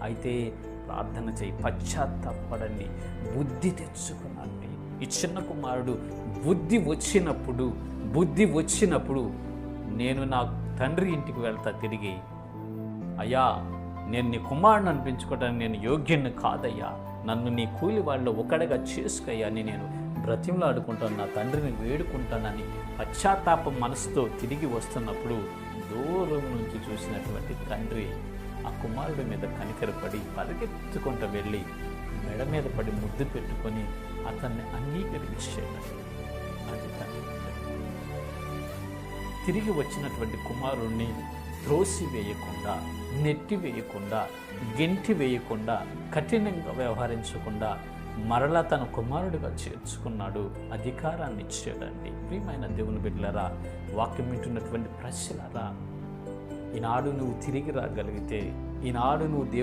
అయితే ప్రార్థన చేయి, పశ్చాత్తాపడండి, బుద్ధి తెచ్చుకునండి. ఈ చిన్న కుమారుడు బుద్ధి వచ్చినప్పుడు నేను నా తండ్రి ఇంటికి వెళ్తా తిరిగి, అయ్యా నేను నీ కుమారుని అనిపించుకోవడానికి నేను యోగ్యుని కాదయ్యా, నన్ను నీ కూలి వాళ్ళలో ఒకడిగా చేసుకయ్యా అని నేను బ్రతిమలాడుకుంటాను, నా తండ్రిని వేడుకుంటానని పశ్చాత్తాపం మనసుతో తిరిగి వస్తున్నప్పుడు దూరం నుంచి చూసినటువంటి తండ్రి ఆ కుమారుడి మీద కనికరపడి పరిగెత్తుకుంటూ వెళ్ళి మెడ మీద పడి ముద్దు పెట్టుకొని అతన్ని అంగీకరించాడు. అది తండ్రి. తిరిగి వచ్చినటువంటి కుమారుణ్ణి త్రోసివేయకుండా, నెట్టివేయకుండా, గెంటి వేయకుండా, కఠినంగా వ్యవహరించకుండా మరలా తన కుమారుడిగా చేర్చుకున్నాడు, అధికారాన్ని ఇచ్చాడండి. ప్రియమైన దేవుని బిడ్డలారా, వాక్యం వింటున్నటువంటి ప్రజలారా, ఈనాడు నువ్వు తిరిగి రాగలిగితే, ఈనాడు నువ్వు